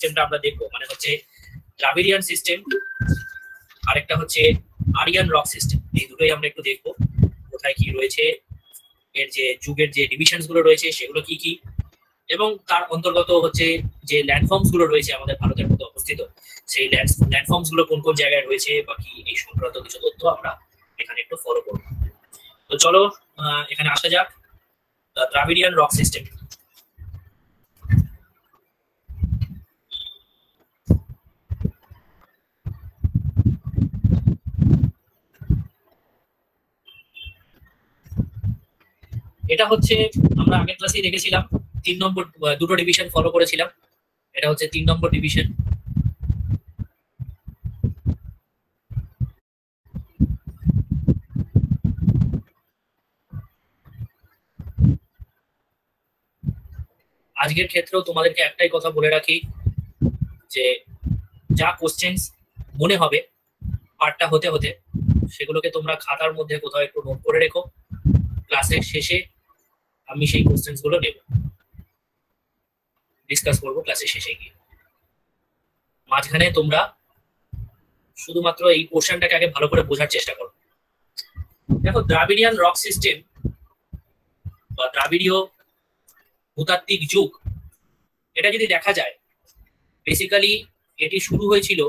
সিস্টেমটা আমরা দেখবো, মানে হচ্ছে দ্রাবিড়িয়ান সিস্টেম, আরেকটা হচ্ছে আরিয়ান রক সিস্টেম। এই দুটোই আমরা একটু দেখবো কোথায় কি রয়েছে, এর যে যুগের যে ডিভিশনস গুলো রয়েছে সেগুলো কি কি, এবং তার অন্তর্গত হচ্ছে যে ল্যান্ডফর্মস গুলো রয়েছে আমাদের ভারতের মধ্যে অবস্থিত, সেই ল্যান্ডফর্মস গুলো কোন কোন জায়গায় রয়েছে, বাকি এই সংক্রান্ত কিছু তথ্য আমরা এখানে একটু ফলো করবো। তো চলো এখানে আসা যাক দ্রাবিড়িয়ান রক সিস্টেম। এটা হচ্ছে আমরা আগের ক্লাসেই দেখেছিলাম 3 নম্বর, দুটো ডিভিশন ফলো করেছিলাম। এটা হচ্ছে 3 নম্বর ডিভিশন। আজকের ক্ষেত্রেও তোমাদেরকে একটাই কথা বলে রাখি যে যা কোশ্চেন্স মনে হবে পার্টটা হতে হতে সেগুলোকে তোমরা খাতার মধ্যে কোথাও একটু নোট করে রেখো। ক্লাসের শেষে আমি সেই কোশ্চেন্স গুলো নেব, ডিসকাস করবো ক্লাসের শেষে গিয়ে। মাঝখানে তোমরা শুধুমাত্র এই পোর্শনটাকে আগে ভালো করে বোঝার চেষ্টা করো। দেখো দ্রাবিড়িয়ান রক সিস্টেম বা দ্রাবিড়ীয় ভূতাত্ত্বিক যুগ, এটা যদি দেখা যায় বেসিক্যালি এটি শুরু হয়েছিল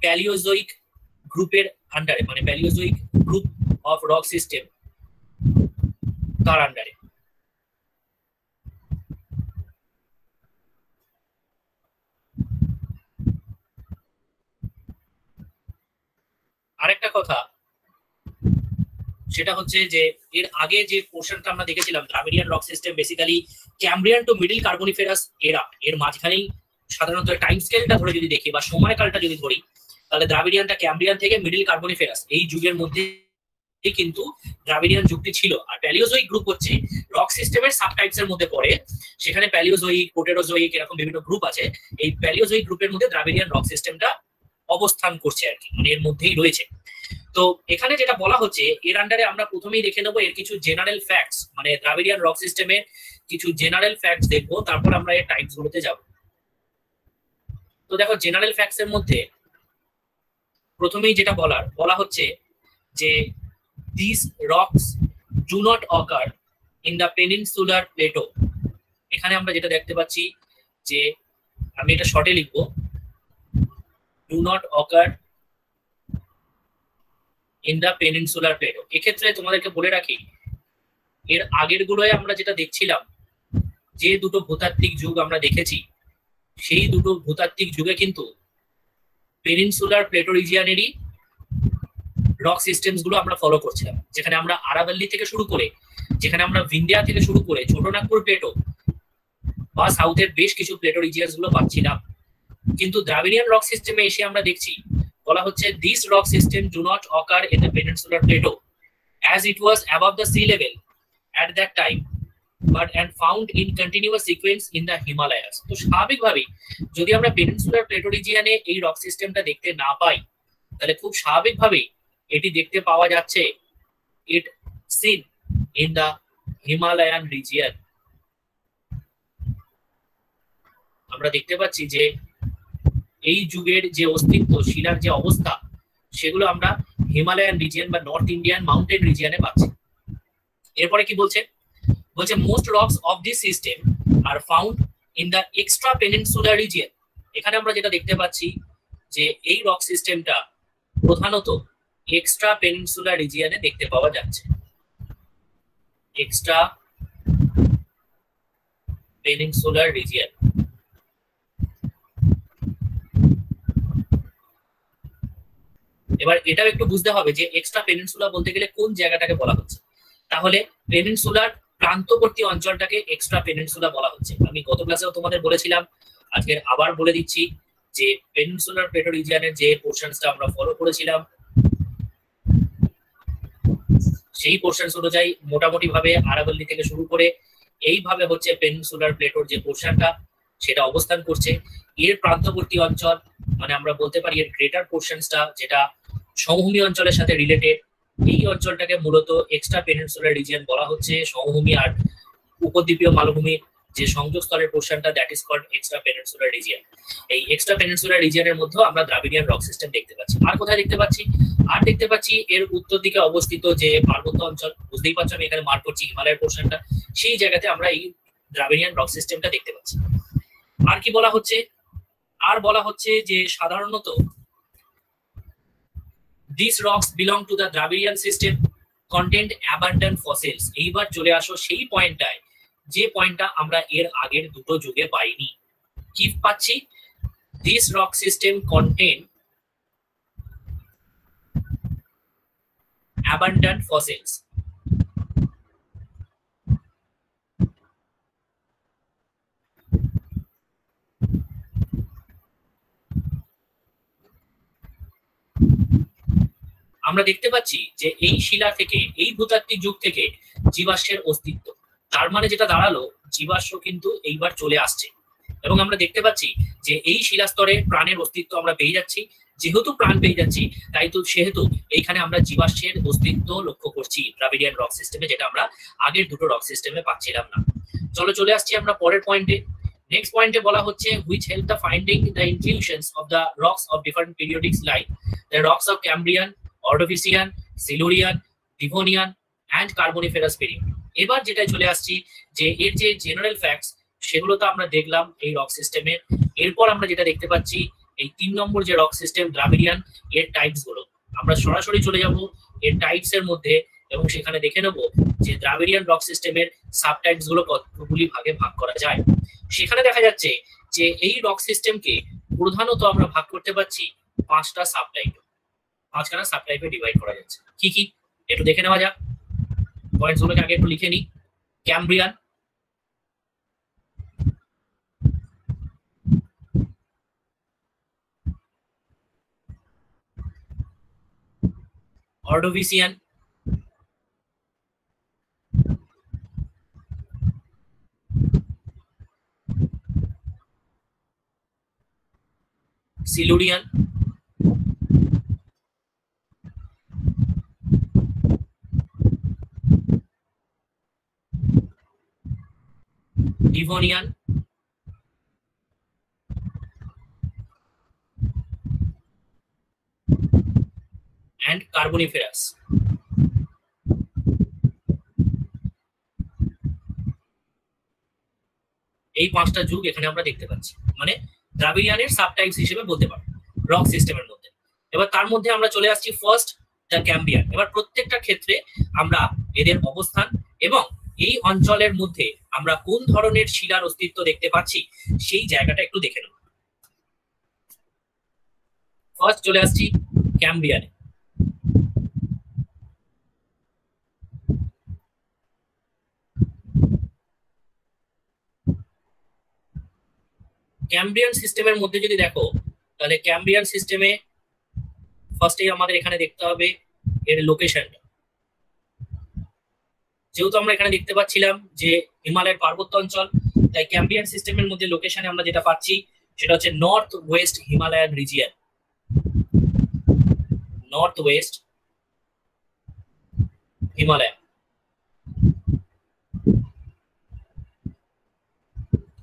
প্যালিওজোইক গ্রুপের আন্ডারে, মানে প্যালিওজোইক গ্রুপ অফ রক সিস্টেম তার আন্ডারে। আরেকটা কথা সেটা হচ্ছে যে এর আগে যে পোর্শনটা আমরা দেখেছিলাম Dravidian rock system basically Cambrian to middle Carboniferous era, এর মাঝখানেই সাধারণত টাইম স্কেলটা ধরে যদি দেখি বা সময়কালটা যদি ধরি, তাহলে দ্রাবিড়িয়ানটা ক্যাম্ব্রিয়ান থেকে মিডল কার্বনিফেরাস এই যুগের মধ্যে কিন্তু দ্রাবিড়িয়ান যুগটি ছিল। আর প্যালিওজোইক গ্রুপ হচ্ছে রক সিস্টেমের সাবটাইপস এর মধ্যে পড়ে, সেখানে প্যালিওজোইক, প্রোটেরোজোইক এরকম বিভিন্ন গ্রুপ আছে। এই প্যালিওজোইক গ্রুপের মধ্যে দ্রাবিড়িয়ান রক সিস্টেমটা অবস্থান করছে আর কি, মানে এর মধ্যেই রয়েছে। তো এখানে যেটা বলা হচ্ছে এর আন্ডারে আমরা প্রথমেই দেখে নেবো এর কিছু জেনারেল ফ্যাক্টস, মানে দ্রাবিড়িয়ান রক সিস্টেমের কিছু জেনারেল ফ্যাক্টস দেখবো, তারপর আমরা এর টাইপস গুলোতে যাব। তো দেখো জেনারেল ফ্যাক্টস এর মধ্যে প্রথমেই যেটা বলা হচ্ছে যে these rocks do not occur in the peninsular plateau। এখানে আমরা যেটা দেখতে পাচ্ছি যে আমি এটা শর্টে লিখবো, do not occur in the peninsular plateau। এক্ষেত্রে তোমাদেরকে বলে রাখি এর আগের গুলোয় আমরা যেটা দেখছিলাম, যে দুটো ভূতাত্ত্বিক যুগ আমরা দেখেছি সেই দুটো ভূতাত্ত্বিক যুগে কিন্তু পেনিনসুলার প্লেটো রিজিয়নেরই রক সিস্টেমস গুলো আমরা ফলো করছিলাম, যেখানে আমরা আরাবল্লী থেকে শুরু করে, যেখানে আমরা ভিন্ডিয়া থেকে শুরু করে ছোটনাগপুর প্লেটো বা সাউথের বেশ কিছু প্লেটো রিজিয়নস গুলো পাচ্ছিলাম। কিন্তু দ্রাবিড়িয়ান রক সিস্টেমে এসে আমরা দেখছি বলা হচ্ছে this rock system do not occur in the peninsular Plato as it was above the sea level at that time but and found in continuous sequence in the Himalayas। তো স্বাভাবিকভাবেই যদি আমরা পেনিনসুলার প্লেটো রিজিয়নে এই rock সিস্টেমটা দেখতে না পাই, তাহলে খুব স্বাভাবিকভাবেই এটি দেখতে পাওয়া যাচ্ছে it seen in the Himalayan region. আমরা দেখতে পাচ্ছি যে এই যুগের যে অস্তিত্ব, শিলার যে অবস্থা, সেগুলো আমরা হিমালয়ান রিজিয়ন বা নর্থ ইন্ডিয়ান মাউন্টেন রিজিয়নে পাচ্ছি। এরপরে কি বলছে, most rocks of this system are found in the extra peninsular region. এখানে আমরা যেটা দেখতে পাচ্ছি যে এই রক সিস্টেমটা প্রধানত এক্সট্রা পেনিনসুলার রিজিয়নে দেখতে পাওয়া যাচ্ছে, এক্সট্রা পেনিনসুলার রিজিয়ন। এবার এটাও একটু বুঝতে হবে যে এক্সট্রা পেনিনসুলা বলতে গেলে কোন জায়গাটাকে বলা হচ্ছে। তাহলে পেনিনসুলার প্রান্তবর্তী অঞ্চলটাকে এক্সট্রা পেনিনসুলা বলা হচ্ছে। আমি গত ক্লাসেও তোমাদের বলেছিলাম, আজকে আবার বলে দিচ্ছি যে পেনিনসুলার প্লেটো রিজিয়নের যে পোর্শনসটা আমরা ফলো করেছিলাম সেই পোর্শনস অনুযায়ী মোটামুটি ভাবে আরাবল্লী থেকে শুরু করে এইভাবে হচ্ছে পেনিনসুলার প্লেটোর যে পোর্শনটা সেটা অবস্থান করছে। এর প্রান্তবর্তী অঞ্চল, মানে আমরা বলতে পারি এর গ্রেটার পোর্শনসটা যেটা সমভূমি অঞ্চলের সাথে রিলেটেড, এই অঞ্চলটাকে মূলত এক্সট্রা পেনিনসুলার রিজিয়ন বলা হচ্ছে। সমভূমি আর উপদ্বীপীয় মালভূমির যে সংযোগ স্তরের পোর্শনটা, that is called extra peninsular region. এই এক্সট্রা পেনিনসুলার রিজিয়নের মধ্যেও আমরা দ্রাবিড়িয়ান রক সিস্টেম দেখতে পাচ্ছি। আর কোথায় দেখতে পাচ্ছি? আর দেখতে পাচ্ছি এর উত্তর দিকে অবস্থিত যে পার্বত্য অঞ্চল, বুঝতেই পারছো আমি এখানে মার্ক করছি হিমালয়ের পোর্শনটা, সেই জায়গাতে আমরা এই দ্রাবিড়িয়ান রক সিস্টেমটা দেখতে পাচ্ছি। আর কি বলা হচ্ছে? আর বলা হচ্ছে যে সাধারণত these rocks belong to the Dravidian system, contained abundant fossils। এইবার চলে আসো সেই পয়েন্টটায়, যে পয়েন্টটা আমরা এর আগের দুটো যুগে পাইনি। কি পাচ্ছি? this rock system contain abundant fossils। আমরা দেখতে পাচ্ছি যে এই শিলা থেকে, এই ভূতাত্ত্বিক যুগ থেকে জীবাশ্মের অস্তিত্ব, তার মানে যেটা দাঁড়ালো জীবাশ্ম কিন্তু এইবার চলে আসছে। এবং আমরা দেখতে পাচ্ছি যে এই শিলাস্তরে প্রাণের অস্তিত্ব আমরা পেয়ে যাচ্ছি। যেহেতু প্রাণ পেয়ে যাচ্ছি, তাই তো সেহেতু এইখানে আমরা জীবাশ্মের অস্তিত্ব লক্ষ্য করছি দ্রাবিডিয়ান রক সিস্টেমে, যেটা আমরা আগের দুটো রক সিস্টেমে পাচ্ছিলাম না। চলো চলে আসছি আমরা পরের পয়েন্টে। নেক্সট পয়েন্টে বলা হচ্ছে which help the finding the inclusions of the rocks of different periodics like the rocks of Cambrian, Ordovician, Silurian, Devonian and Carboniferous period। এবার যেটা চলে আসছি যে এর যে জেনারেল ফ্যাক্টস সেগুলো তো আমরা দেখলাম এই রক সিস্টেমে। এরপর আমরা যেটা দেখতে পাচ্ছি এই 3 নম্বর যে রক সিস্টেম দ্রাবিডিয়ান, এর টাইপস গুলো আমরা সরাসরি চলে যাব এর টাইপস এর মধ্যে এবং সেখানে দেখে নেব যে দ্রাবিডিয়ান রক সিস্টেমের সাবটাইপস গুলো কতগুলি ভাগে ভাগ করা যায়। সেখানে দেখা যাচ্ছে যে এই রক সিস্টেমকে প্রধানত আমরা ভাগ করতে পারছি 5টা সাবটাইপ, 5খানা সাবটাইপে ডিভাইড করা যাচ্ছে। কি কি একটু দেখে নেওয়া যাক। পয়েন্টস গুলোকে আগে একটু লিখে নিই। Cambrian, Ordovician, Silurian, Devonian, and Carboniferous। এই 5টা যুগ এখানে আমরা দেখতে পাচ্ছি, মানে দ্রাবিডিয়ানের সাবটাইপস হিসেবে বলতে পারো রক সিস্টেমের মধ্যে। এবার তার মধ্যে আমরা চলে আসছি ফার্স্ট দ্য ক্যাম্ব্রিয়ান। এবার প্রত্যেকটা ক্ষেত্রে আমরা এদের অবস্থান এবং এই অঞ্চলের মধ্যে আমরা কোন ধরনের শিলার অস্তিত্ব দেখতে পাচ্ছি সেই জায়গাটা একটু দেখে নেব। ফার্স্ট চলে আসছি ক্যাম্ব্রিয়ানে। ক্যাম্ব্রিয়ান সিস্টেমের মধ্যে যদি দেখো তাহলে ক্যাম্ব্রিয়ান সিস্টেমে ফার্স্টেই আমাদের এখানে দেখতে হবে এর লোকেশনটা। যেহেতু আমরা এখানে দেখতে পাচ্ছিলাম যে হিমালয়ের পার্বত্য অঞ্চল, তাই ক্যাম্ব্রিয়ান সিস্টেমের মধ্যে লোকেশনে আমরা যেটা পাচ্ছি সেটা হচ্ছে north west Himalayan region. North west Himalaya.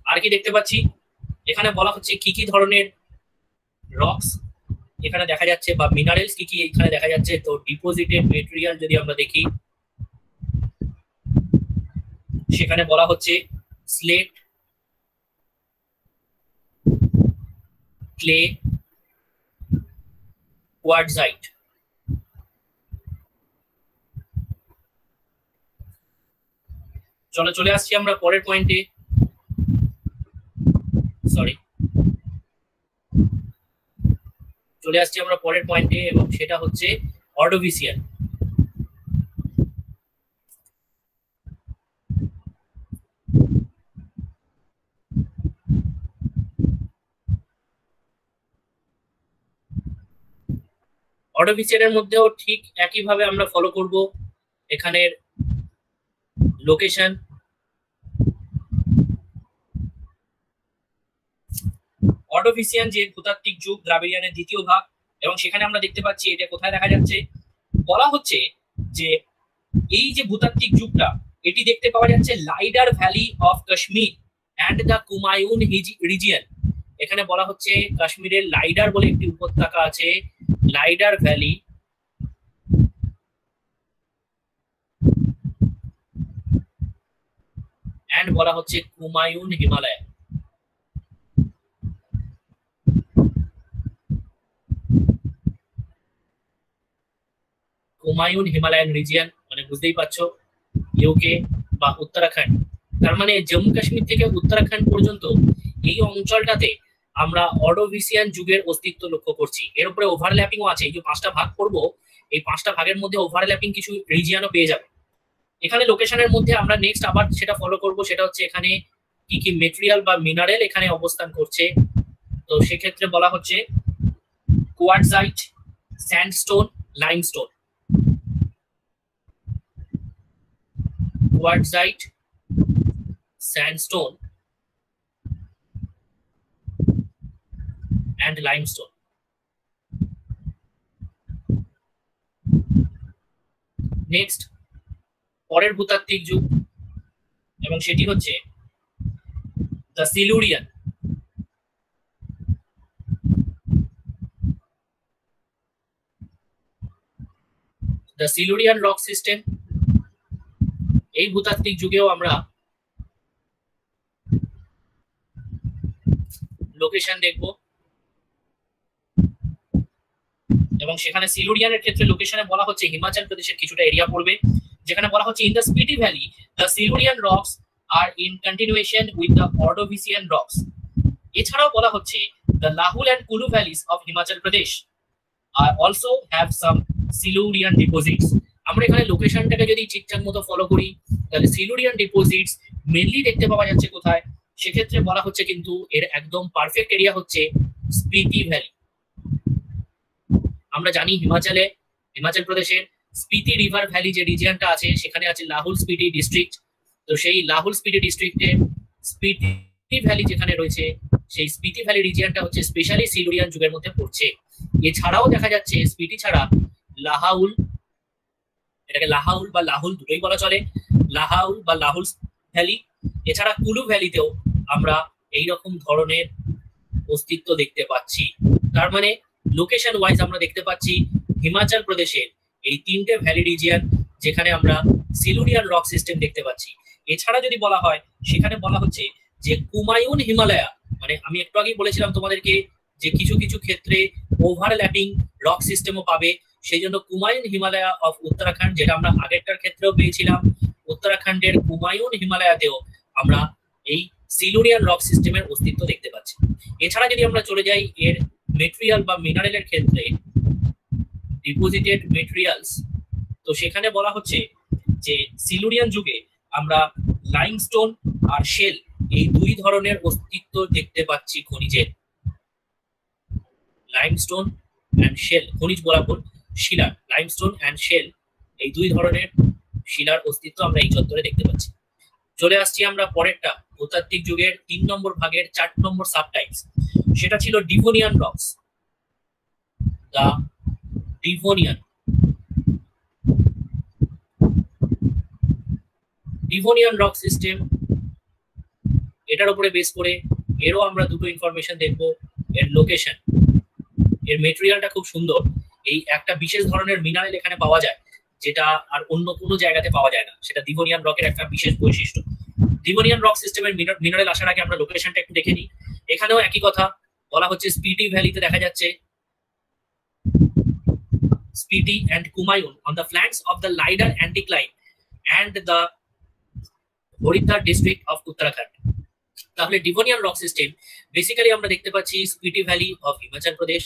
আর কি দেখতে পাচ্ছি এখানে বলা হচ্ছে কি কি ধরনের রক্স এখানে দেখা যাচ্ছে বা মিনারেলস কি কি এখানে দেখা যাচ্ছে। তো ডিপোজিটেড মেটেরিয়াল যদি আমরা দেখি সেখানে বলা হচ্ছে স্লেট, ক্লে, কোয়ার্টজাইট। চলো চলে আসছি আমরা পরের পয়েন্টে। সরি, চলে আসছি আমরা পরের পয়েন্টে এবং সেটা হচ্ছে অর্ডোভিসিয়ান। অর্ডোভিসিয়ানের মধ্যেও ঠিক একইভাবে আমরা ফলো করব এখানের লোকেশন। অর্ডোভিসিয়ান যে ভূতাত্ত্বিক যুগ দ্রাবিডিয়ানের দ্বিতীয় ভাগ, এবং সেখানে আমরা দেখতে পাচ্ছি এটা কোথায় দেখা যাচ্ছে। বলা হচ্ছে যে এই যে ভূতাত্ত্বিক যুগটা এটি দেখতে পাওয়া যাচ্ছে lidar valley of Kashmir and the Kumaon region. এখানে বলা হচ্ছে কাশ্মীরের লাইডার বলে একটি উপত্যকা আছে, লাইডার ভ্যালি, অ্যান্ড বলা হচ্ছে কুমায়ুন হিমালয়। কুমায়ুন হিমালয়ান রিজিয়ন মানে বুঝতেই পারছো ইউকে বা উত্তরাখণ্ড। তার মানে জম্মু কাশ্মীর থেকে উত্তরাখণ্ড পর্যন্ত এই অঞ্চলটাতে আমরা অর্ডোভিসিয়ান যুগের অস্তিত্ব লক্ষ্য করছি। এর উপরে ওভারল্যাপিংও আছে। এই যে 5টা ভাগ করব, এই 5টা ভাগের মধ্যে ওভারল্যাপিং কিছু রিজিয়নও পেয়ে যাবে। এখানে লোকেশনের মধ্যে আমরা নেক্সট আবার সেটা ফলো করব, সেটা হচ্ছে এখানে কি কি মেটেরিয়াল বা মিনারেল এখানে অবস্থান করছে। তো সেক্ষেত্রে বলা হচ্ছে quartzite, sandstone, limestone. Quartzite, sandstone and limestone। Next পরের ভূতাত্ত্বিক যুগ এবং সেটি হচ্ছে the Silurian. The Silurian rock system, এই ভূতাত্ত্বিক যুগেও আমরা লোকেশন দেখব এবং সেখানে সিলুরিয়ানের ক্ষেত্রে লোকেশনে বলা হচ্ছে হিমাচল প্রদেশের কিছুটা এরিয়া পড়বে, যেখানে বলা হচ্ছে in the Spiti valley the Silurian rocks are in continuation with the Ordovician rocks. এছাড়াও বলা হচ্ছে the Lahaul and Kullu valleys of Himachal Pradesh are also have some Silurian deposits. আমরা এখানে লোকেশনটাকে যদি ঠিকঠাক মতো ফলো করি তাহলে সিলুরিয়ান ডিপোজিটস মেনলি দেখতে পাওয়া যাচ্ছে কোথায়, সেক্ষেত্রে বলা হচ্ছে কিন্তু এর একদম পারফেক্ট এরিয়া হচ্ছে স্পিতি ভ্যালি। আমরা জানি হিমাচল প্রদেশের স্পিতি রিভার ভ্যালি যে রিজিয়নটা আছে সেখানে আছে লাহুল স্পিতি ডিস্ট্রিক্ট। তো সেই লাহুল স্পিতি ডিস্ট্রিক্টে স্পিতি ভ্যালি যেখানে রয়েছে সেই স্পিতি ভ্যালি রিজিয়নটা হচ্ছে স্পেশালি সিলুরিয়ান যুগের মধ্যে পড়ছে। এছাড়াও দেখা যাচ্ছে স্পিতি ছাড়া লাহাউল, এটাকে লাহাউল বা লাহুল দুটোই বলা চলে, লাহাউল বা লাহুল ভ্যালি, এছাড়া কুলু ভ্যালিতেও আমরা এইরকম ধরনের অস্তিত্ব দেখতে পাচ্ছি। তার মানে লোকেশন ওয়াইজ আমরা দেখতে পাচ্ছি হিমাচল প্রদেশের এই 3টে ভ্যালি রিজিয়ন যেখানে আমরা সিলুরিয়ান রক সিস্টেম দেখতে পাচ্ছি। এছাড়া যদি বলা হয় সেখানে বলা হচ্ছে যে কুমায়ুন হিমালয়া, মানে আমি একটু আগেই বলেছিলাম তোমাদেরকে যে কিছু কিছু ক্ষেত্রে ওভারল্যাপিং রক সিস্টেমও পাবে, সেই জন্য কুমায়ুন হিমালয়া অফ উত্তরাখণ্ড যেটা আমরা আগেরটার ক্ষেত্রেও পেয়েছিলাম, উত্তরাখণ্ডের কুমায়ুন হিমালয়াতেও আমরা এই সিলুরিয়ান রক সিস্টেমের অস্তিত্ব দেখতে পাচ্ছি। এছাড়া যদি আমরা চলে যাই এর মেটেরিয়াল বা মিনারেলের ক্ষেত্রে, ডিপোজিটেড মেটেরিয়ালস, তো সেখানে বলা হচ্ছে যে সিলুরিয়ান যুগে আমরা লাইমস্টোন আর শেল এই দুই ধরনের অস্তিত্ব দেখতে পাচ্ছি খনিজের। লাইমস্টোন অ্যান্ড শেল, খনিজ বরাবর শিলা, লাইমস্টোন অ্যান্ড শেল এই দুই ধরনের শিলার অস্তিত্ব আমরা এই চত্বরে দেখতে পাচ্ছি। চলে আসছি আমরা পরেরটা, ভূতাত্ত্বিক যুগের 3 নম্বর ভাগের 4 নম্বর সাবটাইপস, সেটা ছিল ডিভোনিয়ান রকস। দা ডিভোনিয়ান রক সিস্টেম, এটার উপরে বেস করে এরও আমরা দুটো ইনফরমেশন দেখবো। এর লোকেশন, এর মেটেরিয়ালটা খুব সুন্দর, এই একটা বিশেষ ধরনের মিনারেল এখানে পাওয়া যায় যেটা আর অন্য কোনো জায়গাতে পাওয়া যায় না, সেটা ডিভোনিয়ান রকের একটা বিশেষ বৈশিষ্ট্য। ডিভোনিয়ান রক সিস্টেমের মিনারেল আসার আগে আমরা লোকেশনটা একটু দেখে নিই। এখানেও একই কথা বলা হচ্ছে, স্পিটি ভ্যালিতে দেখা যাচ্ছে Spiti and Kumaun on the flanks of the Lidar anticline and the Haridwar district of Uttarakhand। তাহলে ডিভোনিয়ান রক সিস্টেম বেসিক্যালি আমরা দেখতে পাচ্ছি স্পিটি ভ্যালি অফ হিমাচল প্রদেশ,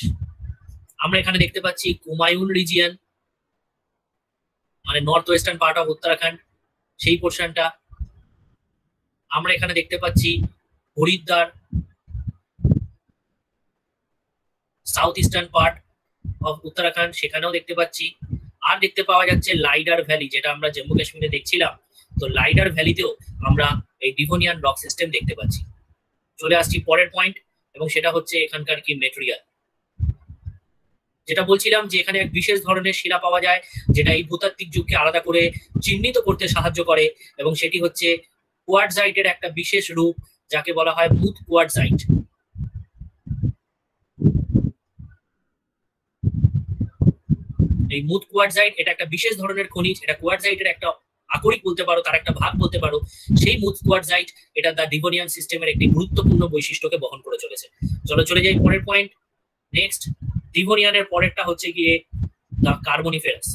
আমরা এখানে দেখতে পাচ্ছি কুমায়ুন রিজিয়ন মানে north western part of Uttarakhand, সেই পোর্শনটা আমরা এখানে দেখতে পাচ্ছি Haridwar south eastern part of Uttarakhand, সেখানেও দেখতে পাচ্ছি। আর দেখতে পাওয়া যাচ্ছে লাইডার ভ্যালি, যেটা আমরা জম্মু কাশ্মীরে দেখছিলাম, তো লাইডার ভ্যালিতেও আমরা এই ডিভোনিয়ান রক সিস্টেম দেখতে পাচ্ছি। চলে আসছি পরের পয়েন্ট এবং সেটা হচ্ছে এখানকার কি মেটেরিয়াল, যেটা বলছিলাম যে এখানে এক বিশেষ ধরনের শিলা পাওয়া যায় যেটা এই ভূতাত্ত্বিক যুগকে আলাদা করে চিহ্নিত করতে সাহায্য করে এবং সেটি হচ্ছে কোয়ার্টজাইটের একটা বিশেষ রূপ যাকে বলা হয় মুথ কোয়ার্টজাইট। এই মুথ কোয়ার্টজাইট এটা একটা বিশেষ ধরনের খনিজ, এটা কোয়ার্টজাইটের একটা আকরিক বলতে পারো, তার একটা ভাগ বলতে পারো। সেই মুথ কোয়ার্টজাইট এটা দ্য ডিভোনিয়ান সিস্টেমের একটি গুরুত্বপূর্ণ বৈশিষ্ট্যকে বহন করে চলেছে। চলো চলে যাই পরের পয়েন্ট। নেক্সট, ডিভোনিয়ানের পরেরটা হচ্ছে গিয়ে the Carboniferous.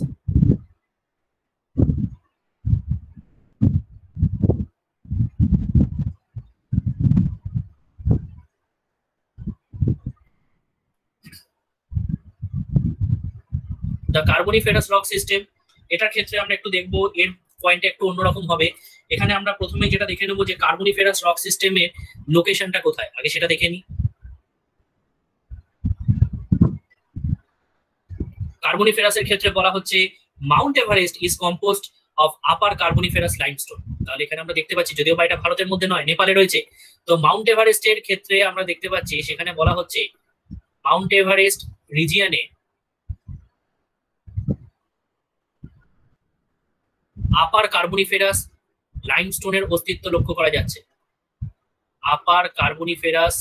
The Carboniferous rock system, এটার ক্ষেত্রে আমরা একটু দেখবো, এর পয়েন্ট একটু অন্যরকম হবে। এখানে আমরা প্রথমে যেটা দেখে নেবো যে কার্বনিফেরাস রক সিস্টেমের লোকেশনটা কোথায়, আগে সেটা দেখে নিই। কার্বনিফেরাসের ক্ষেত্রে বলা হচ্ছে Mount Everest is composed of upper Carboniferous limestone. তাহলে এখানে আমরা দেখতে পাচ্ছি, যদিও বা এটা ভারতের মধ্যে নয়, নেপালে রয়েছে, তো মাউন্ট এভারেস্টের ক্ষেত্রে আমরা দেখতে পাচ্ছি সেখানে বলা হচ্ছে মাউন্ট এভারেস্ট রিজিয়নে আপার কার্বনিফেরাস লাইমস্টোনের অস্তিত্ব লক্ষ্য করা যাচ্ছে। আপার কার্বনিফেরাস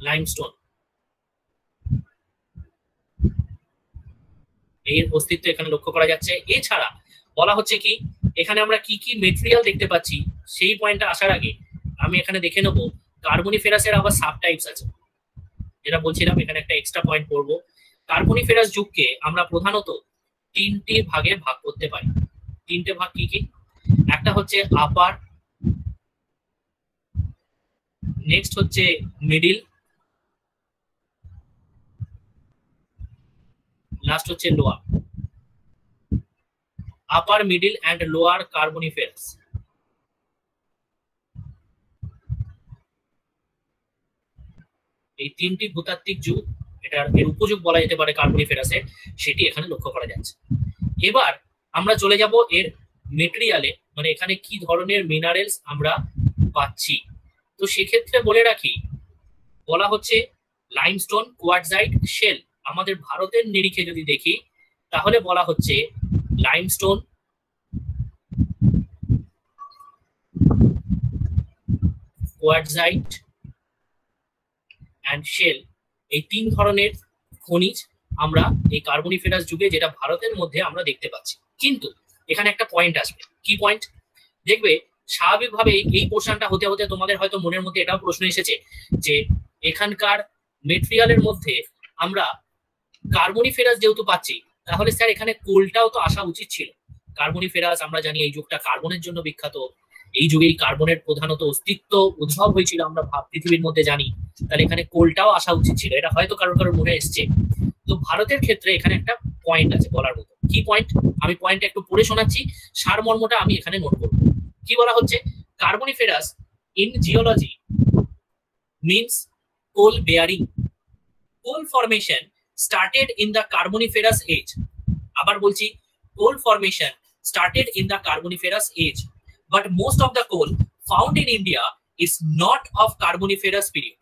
লাইমস্টোন এর অস্তিত্ব এখানে লক্ষ্য করা যাচ্ছে। এছাড়া বলা হচ্ছে কি এখানে আমরা কি কি মেটেরিয়াল দেখতে পাচ্ছি, সেই পয়েন্টটা আসার আগে আমি এখানে দেখে নেবো কার্বনিফেরাসের আবার সাব টাইপস আছে, যেটা বলছিলাম এখানে একটা এক্সট্রা পয়েন্ট করবো। কার্বনিফেরাস যুগকে আমরা প্রধানত তিনটি ভাগে ভাগ করতে পারি। তিনটে ভাগ কি কি? একটা হচ্ছে আপার, নেক্সট হচ্ছে মিডিল, লাস্ট হচ্ছে lower. Upper, middle and lower Carboniferous. এই তিনটি ভূতাত্ত্বিক যুগ, এর উপযুগ বলা যেতে পারে কার্বনিফেরাসের, সেটি এখানে লক্ষ্য করা যাচ্ছে। এবার আমরা চলে যাব এর মেটেরিয়ালে, মানে এখানে কি ধরনের মিনারেলস আমরা পাচ্ছি। তো সেক্ষেত্রে বলে রাখি, বলা হচ্ছে লাইমস্টোন, কোয়ার্টজাইট, শেল। আমাদের ভারতের নিরিখে যদি দেখি তাহলে বলা হচ্ছে লাইমস্টোন, কোয়ার্টজাইট অ্যান্ড শেল, এই তিন ধরনের খনিজ আমরা এই কার্বনিফেরাস যুগে, যেটা ভারতের মধ্যে আমরা দেখতে পাচ্ছি। কিন্তু এখানে একটা পয়েন্ট আসবে। কি পয়েন্ট? দেখবে স্বাভাবিকভাবে এই পোর্শনটা হতে হতে তোমাদের হয়তো মনের মধ্যে এটাও প্রশ্ন এসেছে যে এখানকার মেটেরিয়ালের মধ্যে আমরা কার্বনিফেরাস যেহেতু পাচ্ছি, তাহলে স্যার এখানে কোলটাও তো আসা উচিত ছিল। কার্বনিফেরাস আমরা জানি এই যুগটা কার্বনের জন্য বিখ্যাত, এই যুগেই কার্বনের প্রধানত অস্তিত্ব উদ্ভব হয়েছিল আমরা পৃথিবীর মধ্যে জানি, তাহলে এখানে কোলটাও আসা উচিত ছিল। এটা হয়তো কারোর কারোর মনে এসছে। তো ভারতের ক্ষেত্রে এখানে একটা পয়েন্ট আছে বলার মতো। কি পয়েন্ট? আমি পয়েন্টটা একটু পড়ে শোনাচ্ছি, সারমর্মটা আমি এখানে নোট করব। কি বলা হচ্ছে? Carboniferous in geology means coal bearing. Coal formation started in the Carboniferous age. আবার বলছি, coal formation started in the Carboniferous age, but most of the coal found in India is not of Carboniferous period.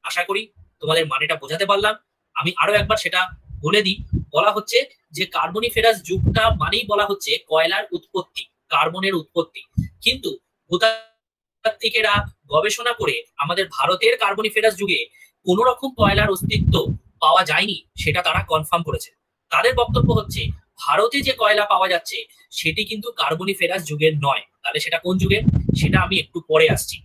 আশা করি তোমাদের মানেটা বোঝাতে পারলাম। আমি আরো একবার সেটা বলে দিই। বলা হচ্ছে যে কার্বনিফেরাস যুগটা মানেই বলা হচ্ছে কয়লার উৎপত্তি, কার্বনের উৎপত্তি। কিন্তু ভূতাত্ত্বিকেরা গবেষণা করে আমাদের ভারতের কার্বনিফেরাস যুগে কোন রকম কয়লার অস্তিত্ব পাওয়া যায়নি, সেটা তারা কনফার্ম করেছে। তাদের বক্তব্য হচ্ছে ভারতে যে কয়লা পাওয়া যাচ্ছে সেটি কিন্তু কার্বনিফেরাস যুগের নয়। তাহলে সেটা কোন যুগের, সেটা আমি একটু পরে আসছি।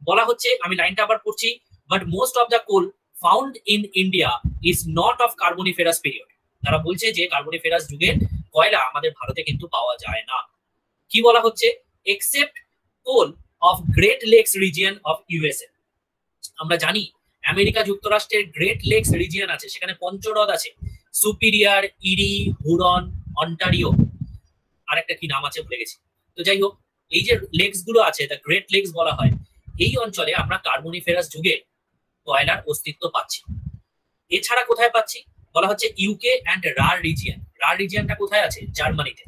বলা হচ্ছে, আমি লাইনটা আবার পড়ছি, but most of the coal found in India is not of carboniferous period. তারা বলছে যে কার্বনিফেরাস যুগের কয়লা আমাদের ভারতে কিন্তু পাওয়া যায় না। কি বলা হচ্ছে? Except coal of Great Lakes region of USA. আমরা জানি আমেরিকা যুক্তরাষ্ট্রের গ্রেট লেকস রিজিয়ন আছে, সেখানে পঞ্চহ্রদ আছে, সুপিরিয়ার, ইরি, হুরন, অন্টারিও, আর একটা কি নাম আছে ভুলে গেছি। তো যাই হোক, এই যে লেকস গুলো আছে, দ্য গ্রেট লেকস বলা হয়, এই অঞ্চলে আমরা কার্বনিফেরাস যুগে কয়লার অস্তিত্ব পাচ্ছি। এছাড়া কোথায় পাচ্ছি? বলা হচ্ছে ইউকে অ্যান্ড রার রিজিয়ন। রার রিজিয়নটা কোথায় আছে? জার্মানিতে।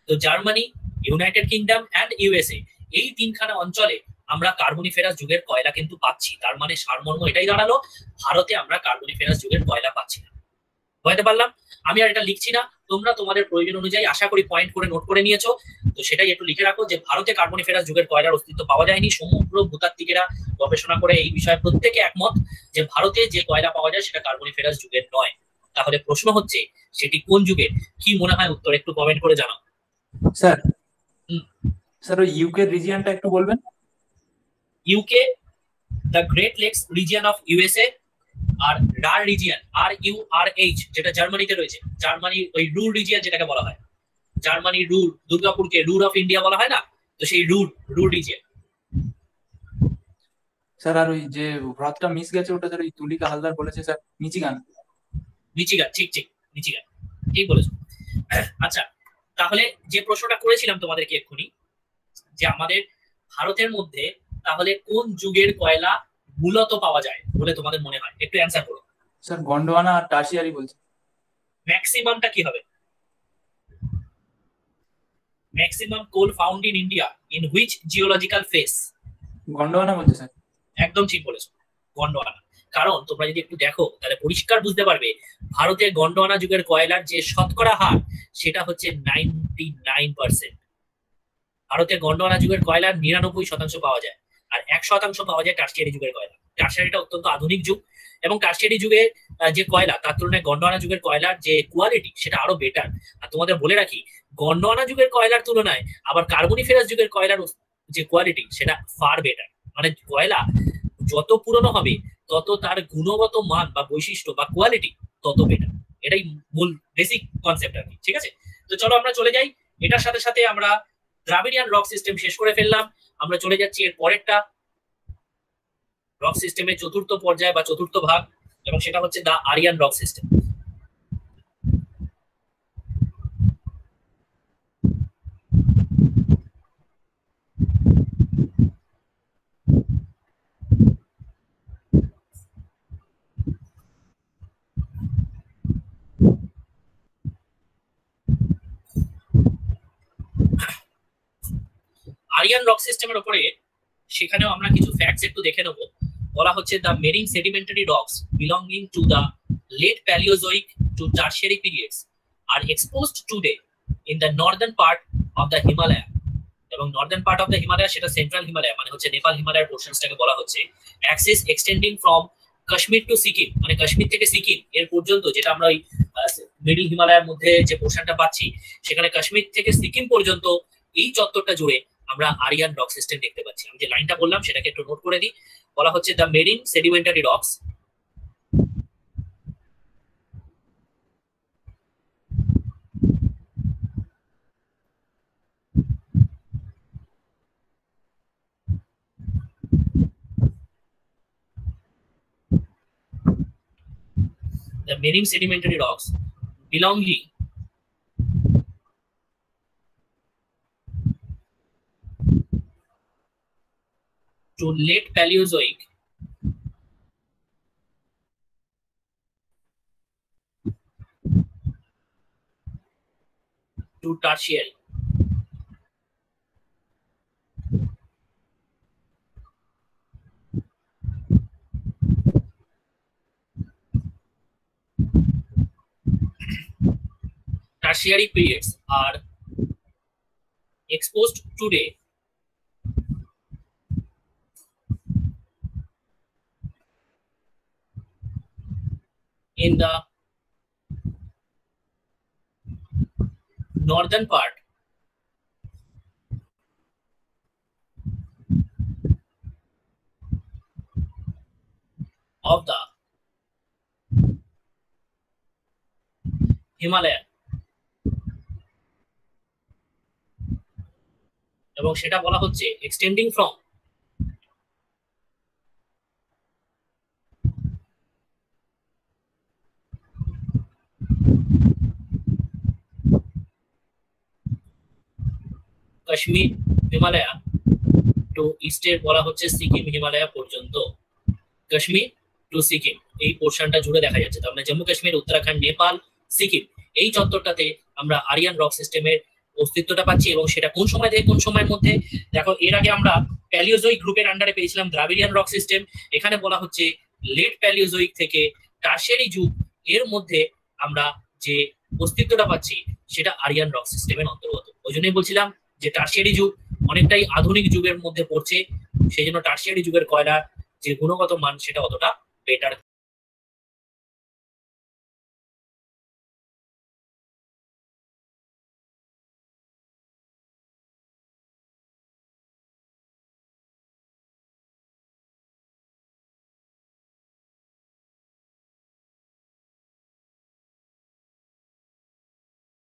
তো Germany, United kingdom and USA, এই তিনখানা অঞ্চলে আমরা কার্বনিফেরাস যুগের কয়লা কিন্তু পাচ্ছি। তার মানে সারমর্ম এটাই দাঁড়ালো, ভারতে আমরা কার্বনিফেরাস যুগের কয়লা পাচ্ছি না। বোঝাতে পারলাম? আমি আর এটা লিখছি না, তোমরা তোমাদের প্রয়োজন অনুযায়ী আশা করি পয়েন্ট করে নোট করে নিয়েছো। তো সেটাই একটু লিখে রাখো যে ভারতে কার্বনিফেরাস যুগের কয়লার অস্তিত্ব পাওয়া যায়নি। সমগ্র ভূতাত্ত্বিকেরা গবেষণা করে এই বিষয়ে প্রত্যেকে একমত যে ভারতে যে কয়লা পাওয়া যায় সেটা কার্বনিফেরাস যুগের নয়। তাহলে প্রশ্ন হচ্ছে সেটি কোন যুগের? কি মনে হয় উত্তর একটু কমেন্ট করে জানাও। স্যার স্যার ওই ইউকে রিজিয়নটা একটু বলবেন। UK, the Great Lakes region of USA, আর রার রিজিয়ন RURH যেটা জার্মানিতে রয়েছে, জার্মানি ওই রুর রিজিয়ন যেটাকে বলা হয়, জার্মানি রুর, দুর্গাপুরকে রুর অফ ইন্ডিয়া বলা হয় না, তো সেই রুর রিজিয়ন। স্যার আর ওই যে হ্রদটা মিস গেছে ওটা স্যার ওই তুলিকা হালদার বলেছে স্যার, মিচিগান। মিচিগান, ঠিক ঠিক, মিচিগান, ঠিক বলেছো। আচ্ছা, তাহলে যে প্রশ্নটা করেছিলাম তোমাদেরকে এক্ষুনি, যে আমাদের ভারতের মধ্যে তাহলে কোন যুগের কয়লা মূলত পাওয়া যায় বলে তোমাদের মনে হয়, একটু অ্যান্সার করো। স্যার গন্ডোয়ানা আর টার্সিয়ারি বলছে। ম্যাক্সিমামটা কি হবে? Maximum coal found in India in which geological phase? Gondwana বলছে স্যার। একদম ঠিক বলেছো, গন্ডোয়ানা। কারণ তোমরা যদি একটু দেখো তাহলে পরিষ্কার বুঝতে পারবে ভারতের গন্ডোয়ানা যুগের কয়লার যে শতকরা হার সেটা হচ্ছে 99%। ভারতের গন্ডোয়ানা যুগের কয়লার 99% পাওয়া যায়, আর 1% পাওয়া যায় টার্সিয়ারি যুগের কয়লা। টার্সিয়ারিটা অত্যন্ত আধুনিক যুগ, এবং টার্সিয়ারি যুগের যে কয়লা তার তুলনায় গন্ডোয়ানা যুগের কয়লার যে কোয়ালিটি সেটা আরো বেটার। আর তোমাদের বলে রাখি, গন্ডোয়ানা যুগের কয়লার তুলনায় আবার কার্বনিফেরাস যুগের কয়লার যে কোয়ালিটি সেটা ফার বেটার। মানে কয়লা যত পুরনো হবে তত তার গুণগত মান বা বৈশিষ্ট্য বা কোয়ালিটি তত বেটার। এটাই মূল বেসিক কনসেপ্ট আর কি, ঠিক আছে? তো চলো আমরা চলে যাই, এটার সাথে সাথে আমরা দ্রাবিড়িয়ান রক সিস্টেম শেষ করে ফেললাম। আমরা চলে যাচ্ছি এর পরেরটা, রক সিস্টেমের চতুর্থ পর্যায় বা চতুর্থ ভাগ, এবং সেটা হচ্ছে the Aryan rock system. Aryan rock সিস্টেমের উপরে সেখানেও আমরা কিছু ফ্যাক্টস একটু দেখে নেব। বলা হচ্ছে the marine sedimentary rocks belonging to the late Palaeozoic to Tertiary periods are exposed today in the northern part of the Himalaya. এবং northern part of the Himalaya সেটা সেন্ট্রাল হিমালয়া, মানে হচ্ছে নেপাল হিমালয়ের পোর্শনসটাকে বলা হচ্ছে। Axis extending from Kashmir to Sikkim, মানে কাশ্মীর থেকে সিকিম এর পর্যন্ত, যেটা আমরা ওই মিডল হিমালয়ের মধ্যে যে পোর্শনটা পাচ্ছি সেখানে কাশ্মীর থেকে সিকিম পর্যন্ত এই চত্বরটা জুড়ে আমরা আরিয়ান রক সিস্টেম দেখতে পাচ্ছি। আমি যে লাইনটা বললাম সেটাকে একটু নোট করে দিই। বলা হচ্ছে the marine sedimentary rocks the marine sedimentary rocks belonging to late Paleozoic to Tertiary. Tertiary periods are exposed today in the northern part of the Himalaya, এবং সেটা বলা হচ্ছে extending from Kashmir Himalaya to ইস্টের বলা হচ্ছে সিকিম হিমালয়া পর্যন্ত। কাশ্মীর টু সিকিম এই পোর্শনটা জুড়ে দেখা যাচ্ছে। তার মানে জম্মু কাশ্মীর, উত্তরাখণ্ড, নেপাল, সিকিম এই চত্বরটাতে আমরা আরিয়ান রক সিস্টেমের অস্তিত্বটা পাচ্ছি। এবং সেটা কোন সময় থেকে কোন সময়ের মধ্যে? দেখো, এর আগে আমরা প্যালিওজোইক গ্রুপের আন্ডারে পেয়েছিলাম দ্রাবিড়িয়ান রক সিস্টেম। এখানে বলা হচ্ছে লেট প্যালিওজোইক থেকে টার্সিয়ারি যুগ, এর মধ্যে আমরা যে অস্তিত্বটা পাচ্ছি সেটা আরিয়ান রক সিস্টেমের অন্তর্গত। ওই জন্যই বলছিলাম যে টারশিয়ারি যুগ অনেকটাই আধুনিক যুগের মধ্যে পড়ছে, সেই জন্য টারশিয়ারি যুগের কয়লার যে গুণগত মান সেটা অতটা বেটার